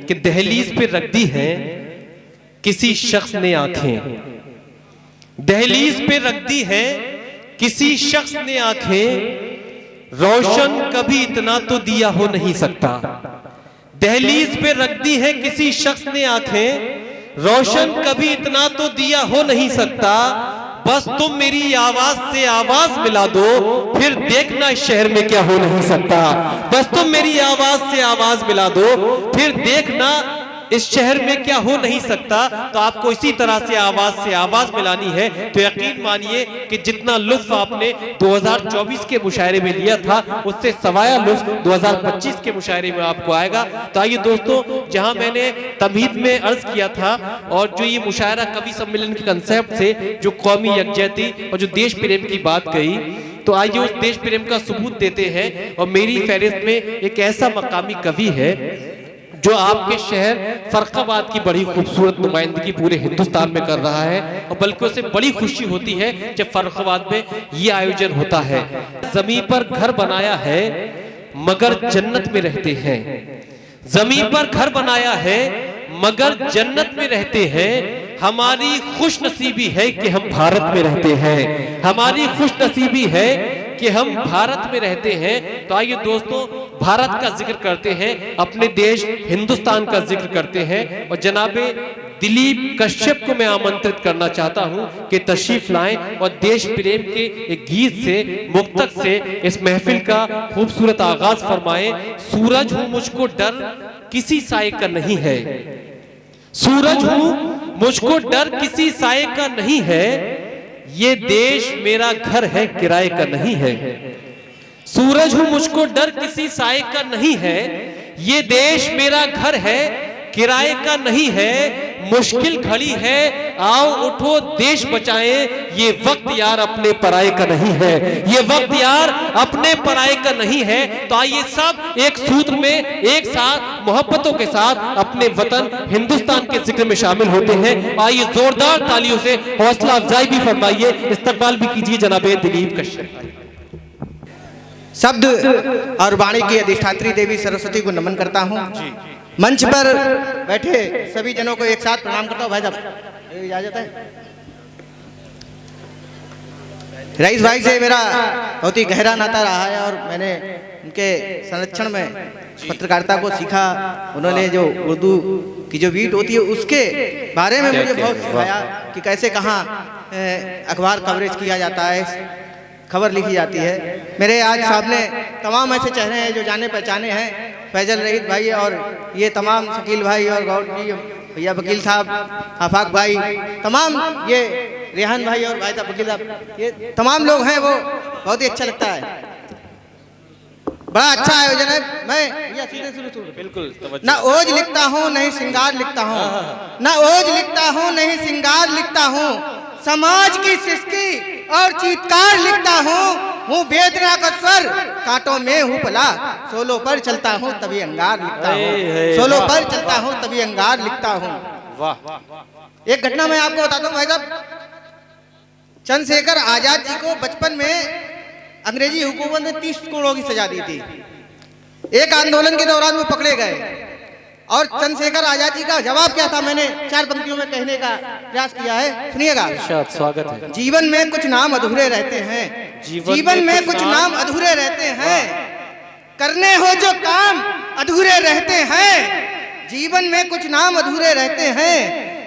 कि दहलीज पे रख दी है किसी शख्स ने आंखें, दहलीज पे रख दी है किसी शख्स ने आंखें, रोशन कभी इतना तो दिया हो नहीं सकता। दहलीज पे रख दी है किसी शख्स ने आंखें, रोशन कभी इतना तो दिया हो नहीं सकता। बस तुम मेरी आवाज से आवाज मिला दो, फिर देखना इस शहर में क्या हो नहीं सकता। बस तुम मेरी आवाज से आवाज मिला दो, फिर देखना इस शहर में क्या हो नहीं सकता। तो आपको इसी तरह से आवाज मिलानी है। तो यकीन मानिए कि जितना लुत्फ आपने 2024 के मुशायरे में लिया था, उससे सवाया लुत्फ 2025 के मुशायरे में आपको आएगा। तो आइए दोस्तों, जहां मैंने तमहीद में अर्ज किया था और जो ये मुशायरा कवि सम्मेलन के कंसेप्ट से जो कौमी यकजहती और जो देश प्रेम की बात कही, तो आइए उस देश प्रेम का सबूत देते हैं। और मेरी फहरिस्त में एक ऐसा मकामी कवि है जो आपके शहर फर्रुखाबाद की बड़ी खूबसूरत नुमाइंदगी पूरे हिंदुस्तान में कर रहा है। और बल्कि उसे बड़ी खुशी होती है जब फर्रुखाबाद में ये आयोजन होता है। जमीन पर घर बनाया है मगर जन्नत में रहते हैं, जमीन पर घर बनाया है मगर जन्नत में रहते हैं। हमारी खुश नसीबी है कि हम भारत में रहते हैं, हमारी खुश नसीबी है कि हम भारत में रहते हैं। तो आइए दोस्तों, भारत का जिक्र करते हैं, अपने देश हिंदुस्तान का जिक्र करते हैं। और जनाबे दिलीप कश्यप को मैं आमंत्रित करना चाहता हूं कि तशरीफ लाएं और देश प्रेम के एक गीत से, मुक्तक से इस महफिल का खूबसूरत आगाज फरमाएं। सूरज हूं मुझको डर किसी साए का नहीं है, सूरज हूं मुझको डर किसी साए का नहीं है, ये देश मेरा घर है किराए का नहीं है। सूरज हूं मुझको डर किसी साए का नहीं है, ये देश मेरा घर है किराए का नहीं है। मुश्किल घड़ी है आओ उठो देश बचाएं, ये वक्त यार अपने पराये का नहीं है, ये वक्त यार अपने पराये का नहीं है। तो आइए सब एक सूत्र में एक साथ मोहब्बतों के साथ अपने वतन हिंदुस्तान के जिक्र में शामिल होते हैं। आइए जोरदार तालियों से हौसला अफजाई भी फरमाइए, इस्तकबाल भी कीजिए जनाबे दिलीप कश्यप। शब्द और वाणी की अधिष्ठात्री देवी सरस्वती को नमन करता हूँ। मंच पर बैठे सभी जनों को एक साथ प्रणाम करता हूँ। भाई साहब इजाजत है। रईस भाई से मेरा बहुत ही गहरा नाता रहा है और मैंने उनके संरक्षण में पत्रकारिता को सीखा। उन्होंने जो उर्दू की जो बीट होती है उसके बारे में मुझे बहुत सिखाया कि कैसे कहाँ अखबार कवरेज किया जाता है, खबर लिखी जाती है। मेरे आज सामने तमाम ऐसे चेहरे हैं जो जाने पहचाने हैं। फैजल रईस भाई और ये तमाम शकील भाई और गौर जी भैया वकील साहब, आफाक भाई, तमाम ये रेहान भाई और भाई साहब वकील साहब, ये तमाम लोग हैं। वो बहुत ही अच्छा लगता है, बड़ा अच्छा आयोजन है। मैं बिल्कुल ना ओज लिखता हूँ नहीं सिंगार लिखता हूँ, ना ओज लिखता हूँ नहीं सिंगार लिखता हूँ, समाज की सिसकी और चीत्कार लिखता हूँ वेदना का स्वर कांटों में हूँ पला, सोलो पर चलता हूँ तभी अंगार लिखता हूँ, सोलो पर चलता हूँ तभी अंगार लिखता हूँ। वाह। एक घटना मैं आपको बताता हूँ भाई साहब। चंद्रशेखर आजाद जी को बचपन में अंग्रेजी हुकूमत ने 30 करोड़ की सजा दी थी। एक आंदोलन के दौरान वो पकड़े गए और चंद्रशेखर आजाद जी का जवाब क्या था, मैंने 4 पंक्तियों में कहने का प्रयास किया है, सुनिएगा। स्वागत है। जीवन में कुछ नाम अधूरे रहते हैं, जीवन में कुछ नाम अधूरे रहते हैं, करने हो जो काम अधूरे रहते हैं, जीवन में कुछ नाम अधूरे रहते हैं,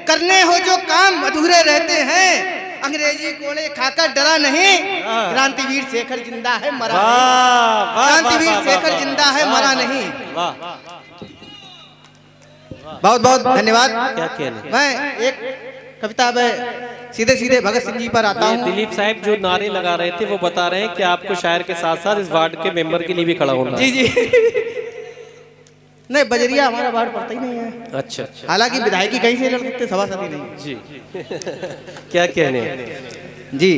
करने हो जो काम अधूरे रहते हैं। अंग्रेजी कोड़े खाकर डरा नहीं, क्रांतिवीर शेखर जिंदा है मरा नहीं, क्रांतिवीर शेखर जिंदा है मरा नहीं। बहुत बहुत धन्यवाद। क्या कहने। मैं एक कविता में सीधे सीधे भगत सिंह जी पर आता हूँ। दिलीप साहब जो नारे लगा रहे थे वो बता रहे हैं कि आपको शायर के साथ साथ इस वार्ड के मेंबर के लिए भी खड़ा होना। जी जी नहीं, बजरिया हमारा वार्ड पड़ता ही नहीं है। अच्छा। हालांकि विधायकी कहीं से लड़ सकते, सभासदी नहीं। जी क्या कहने जी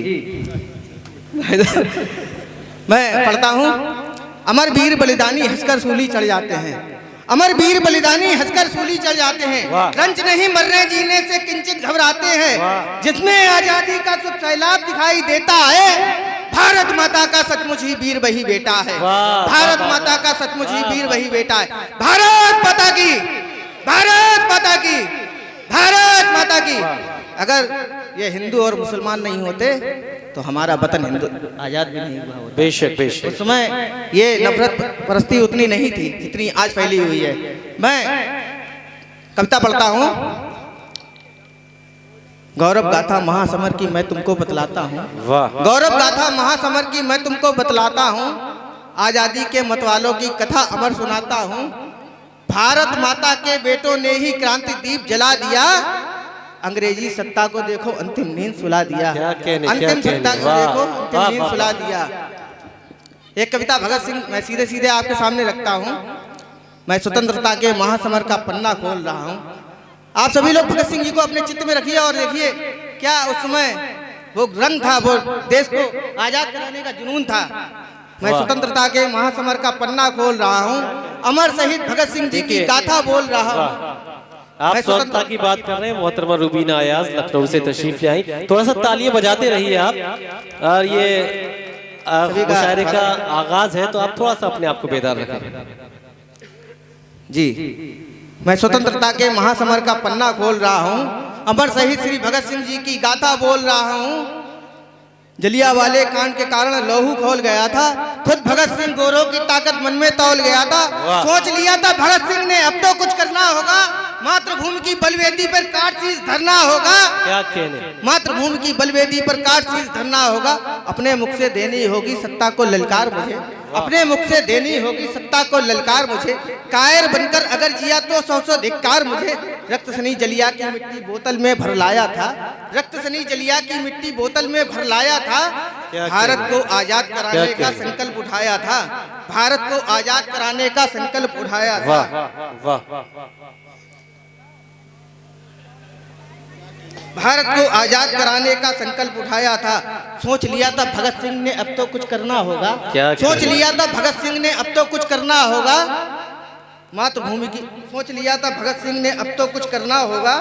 मैं पढ़ता हूँ। अमर वीर बलिदानी हंसकर सूली चढ़ जाते हैं, अमर वीर बलिदानी हंसकर सूली चढ़ जाते हैं, रंज नहीं मरने जीने से किंचित घबराते हैं, जिसमें आजादी का सुख सैलाब दिखाई देता है, भारत माता का सचमुच ही वीर वही बेटा है, भारत माता का सचमुच ही वीर वही बेटा है। भारत माता की भारत माता की, भारत माता की। अगर ये हिंदू और मुसलमान नहीं होते तो हमारा वतन हिंदू आजाद भी नहीं हुआ होता। बेशक बेशक। उस समय ये नफरत परस्ती उतनी नहीं थी जितनी आज फैली हुई है। मैं कविता पढ़ता हूँ, गौरव गाथा महासमर की मैं तुमको बतलाता हूँ। वाह। गौरव गाथा महासमर की मैं तुमको बतलाता हूँ, आजादी के मतवालों की कथा अमर सुनाता हूँ। भारत माता के बेटों ने ही क्रांति दीप जला दिया, अंग्रेजी सत्ता को देखो अंतिम नींद सुला दिया। अंतिम सत्ता को देखो अंतिम नींद सुला दिया। एक कविता भगत सिंह मैं सीधे सीधे आपके सामने रखता हूँ। मैं स्वतंत्रता के महासमर का पन्ना खोल रहा हूँ। आप सभी लोग भगत सिंह जी को अपने चित्त में रखिए और देखिए क्या उस समय वो रंग था, वो देश को आजाद कराने का जुनून था। मैं स्वतंत्रता के महासमर का पन्ना खोल रहा हूँ, अमर शहीद भगत सिंह जी की गाथा बोल रहा हूँ। आप स्वतंत्रता की बात कर रहे हैं, मोहतरमा रूबीना अयाज लखनऊ से तशरीफ ले आई। थोड़ा सा तालियां बजाते रहिए आप। और ये मुशायरे का आगाज है तो आप थोड़ा सा अपने आप को बेदार रखें। जी, मैं स्वतंत्रता के महासमर का पन्ना खोल रहा हूँ, अमर शहीद श्री भगत सिंह जी की गाथा बोल रहा हूँ। जलियांवाले कांड के कारण लहू खोल गया था, खुद भगत सिंह गोरों की ताकत मन में तौल गया था। सोच लिया था भगत सिंह ने अब तो कुछ करना होगा, मातृभूमि की बलवेदी पर काटशीस धरना होगा। क्या कहने, मातृभूमि की बलवेदी पर काटशीस धरना होगा। अपने मुख से देनी होगी सत्ता को ललकार मुझे, अपने मुख से देनी होगी सत्ता को ललकार मुझे। कायर बनकर अगर जिया तो सौ सौ धिक्कार मुझे। रक्त सनी जलिया की मिट्टी बोतल में भर लाया था, रक्त सनी जलिया की मिट्टी बोतल में भर लाया था। भारत को आजाद कराने का संकल्प उठाया था, भारत को आजाद कराने का संकल्प उठाया था। भारत को आजाद कराने का संकल्प उठाया था। सोच लिया था भगत सिंह ने अब तो कुछ करना होगा, सोच लिया था भगत सिंह ने अब तो कुछ करना होगा। मातृभूमि की सोच लिया था भगत सिंह ने अब तो कुछ करना होगा।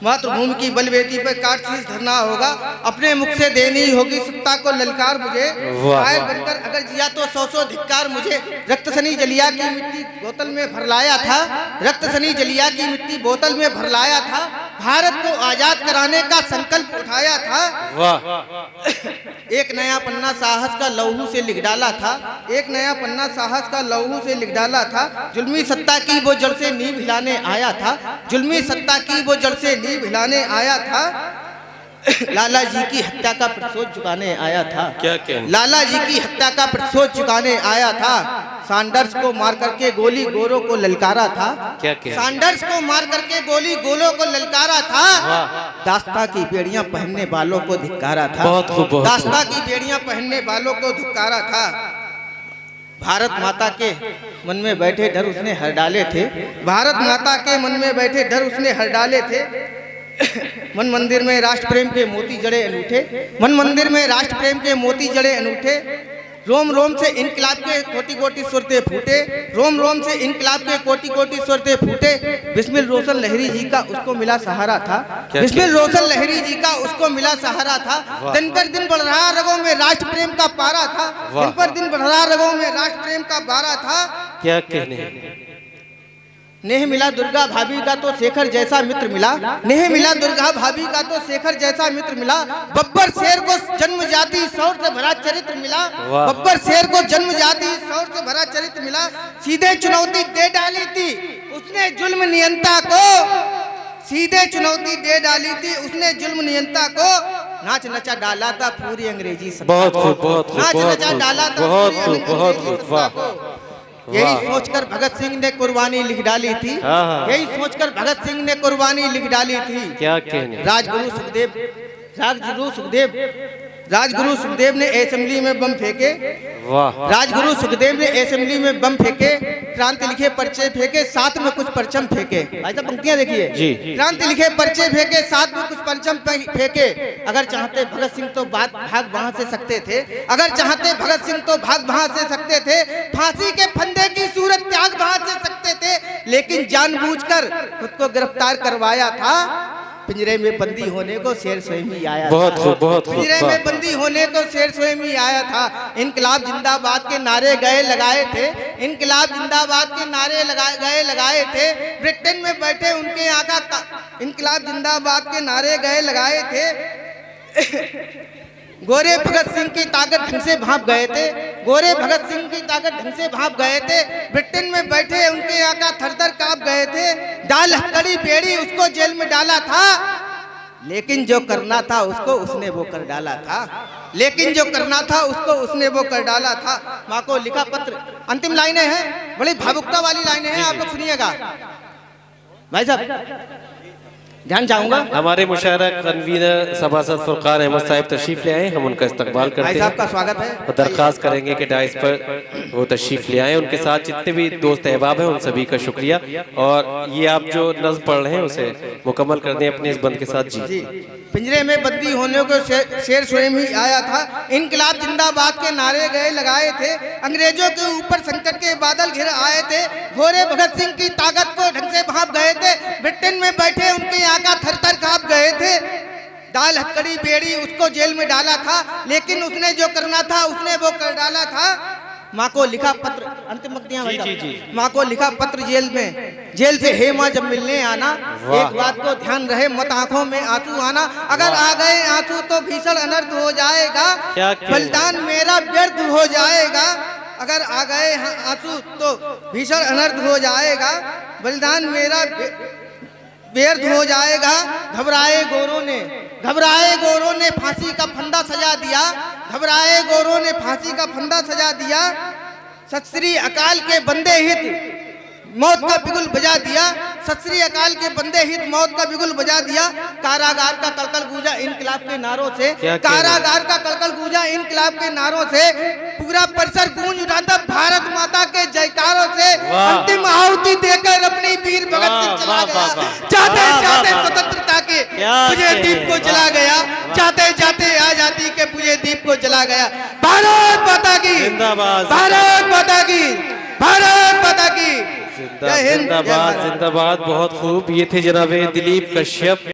मातृभूमि की बलवेदी पर काटशीस धरना होगा। अपने मुख से देनी होगी सत्ता को ललकार मुझे। कायर बनकर अगर जिया तो सौ सौ धिक्कार मुझे। रक्त सनी जलिया की मिट्टी बोतल में भर लाया था, रक्त सनी जलिया की मिट्टी बोतल में भर लाया था। भारत को आजाद कराने का संकल्प उठाया था। एक नया पन्ना साहस का लहू से लिख डाला था, एक नया पन्ना साहस का लहू से लिख डाला था। जुल्मी सत्ता की वो जड़ से नींव हिलाने आया था, जुल्मी सत्ता की वो जड़ से नींव हिलाने आया था। लाला जी की हत्या का प्रतिशोध चुकाने आया था, क्या कहने, लाला जी की हत्या का प्रतिशोध चुकाने आया था। सैंडर्स को मार करके गोली गोरों को ललकारा था, क्या कहने, सैंडर्स को मार करके गोली गोलों को ललकारा था। दास्ता की बेड़ियां पहनने वालों को धिक्कारा था, बहुत खूब, दास्ता की बेड़ियां पहनने वालों को धिक्कारा था। भारत माता के मन में बैठे डर उसने हर डाले थे, भारत माता के मन में बैठे डर उसने हर डाले थे। मन मंदिर में राष्ट्र प्रेम के मोती जड़े अनूठे, मन मंदिर में राष्ट्र प्रेम के मोती जड़े अनूठे। रोम रोम से इनकलाब के कोटि कोटि सुरते फूटे, रोम रोम से इनकलाब के कोटि कोटि सुरते फूटे। बिस्मिल रोशन लहरी जी का उसको मिला सहारा था, बिस्मिल रोशन लहरी जी का उसको मिला सहारा था। दिन पर दिन बढ़ रहा रगों में राष्ट्र प्रेम का पारा था, दिन पर दिन बढ़ रहा रगों में राष्ट्र प्रेम का पारा था। क्या कहने, नेह मिला दुर्गा भाभी का तो शेखर जैसा मित्र मिला, नेह मिला दुर्गा भाभी का तो शेखर जैसा मित्र मिला। बब्बर शेर को जन्म जाति शौर से भरा चरित्र मिला, बब्बर शेर को जन्म जाति शौर से भरा चरित्र मिला। सीधे चुनौती दे डाली थी उसने जुल्म नियंता को, सीधे चुनौती दे डाली थी उसने जुल्म नियंता को। नाच नचा डाला था पूरी अंग्रेजी सत्ता को, बहुत खूब, बहुत खूब, नाच नचा डाला था बहुत पूरी खूब, बहुत अंग्रेजी खूब, सत्ता को। यही सोचकर भगत सिंह ने कुर्बानी लिख डाली थी, यही सोचकर भगत सिंह ने कुर्बानी लिख डाली थी। क्या कहने, राजगुरु सुखदेव, राजगुरु सुखदेव, राजगुरु सुखदेव ने असेंबली में बम फेंके, राजगुरु सुखदेव ने असेंबली में बम फेंके। क्रांति लिखे पर्चे फेंके साथ में कुछ परचम फेंके। ऐसा पंक्तियां देखिए, क्रांति लिखे पर्चे फेंके साथ में कुछ परचम फेंके। अगर चाहते भगत सिंह तो भाग वहां से सकते थे, अगर चाहते भगत सिंह तो भाग वहां से सकते थे। फांसी के फंदे की सूरत त्याग वहां से सकते थे, लेकिन जानबूझकर खुद को गिरफ्तार करवाया था। पिंजरे में बंदी होने को शेर स्वयं ही आया बहुत था। खूब, बहुत खूब। पिंजरे में बंदी होने को शेर स्वयं ही आया था। इनकलाब जिंदाबाद के नारे लगाए थे। इनकलाब जिंदाबाद के नारे लगाए थे। ब्रिटेन में बैठे उनके आका इनकलाब जिंदाबाद के नारे लगाए थे। गोरे भगत सिंह की ताकत ढंग से भाप गए थे। गोरे भगत सिंह की ताकत ढंग से भाप गए थे। ब्रिटेन में बैठे उनके आका थर-थर कांप गए थे। डाल हथकड़ी बेड़ी उसको जेल में डाला था, लेकिन जो करना था उसको उसने वो कर डाला था। लेकिन जो करना था उसको उसने वो कर डाला था। माँ को लिखा पत्र। अंतिम लाइनें हैं, बड़ी भावुकता वाली लाइनें हैं, आप लोग सुनिएगा। भाई साहब ध्यान चाहूंगा। हमारे मुशायरा कन्वीनर सभासद फुरकान अहमद साहब तशरीफ ले आए, हम उनका इस्तकबाल करते हैं। साहब का स्वागत है और दरख्वास्त करेंगे कि डाइस पर वो तशरीफ ले आए। उनके साथ जितने भी दोस्त अहबाब हैं उन सभी का शुक्रिया। और ये आप जो नज़्म पढ़ रहे हैं उसे मुकम्मल कर दें अपने इस बंद के साथ। जी। पिंजरे में बंदी होने को शेर स्वयं ही आया था। इनकलाब जिंदाबाद के नारे लगाए थे। अंग्रेजों के ऊपर संकट के बादल घिर आए थे। गोरे भगत सिंह की ताकत को ढंग से भाप गए थे। ब्रिटेन में बैठे उनके आका थर-थर कांप गए थे। डाल हथकड़ी बेड़ी उसको जेल में डाला था, लेकिन उसने जो करना था उसने वो कर डाला था। माँ को लिखा पत्र। अंतिम पंक्तियां भाई। माँ को लिखा पत्र जेल से हे माँ जब मिलने आना, एक बात को ध्यान रहे मत आंखों में आंसू आना। अगर आ गए आंसू तो भीषण अनर्थ हो जाएगा, बलिदान मेरा व्यर्थ हो जाएगा। अगर आ गए आंसू तो भीषण अनर्थ हो जाएगा, बलिदान मेरा व्यर्थ हो जाएगा। घबराए गोरों ने फांसी का फंदा सजा दिया। घबराए गोरों ने फांसी का फंदा सजा दिया। सत श्री अकाल के बंदे हित मौत का बिगुल बजा दिया। सत श्री अकाल के बंदे हित मौत का बिगुल बजा दिया। कारागार का कलकल गूंजा इनकलाब के नारों से। कारागार का कलकल गूंजा इनकलाब के नारों से। पूरा परिसर गूंज उठा था भारत माता के जयकारों से। अंतिम आहुति देकर अपनी वीर भगत सिंह चला गया। जाते जाते स्वतंत्रता के बुझे दीप को जला गया। जाते जाते आजादी के बुझे दीप को जला गया। भारत माता की जिंदाबाद, भारत माता की, भारत माता की। जिंदाबाद, जिंदाबाद। बहुत खूब। ये थे जनाब दिलीप कश्यप।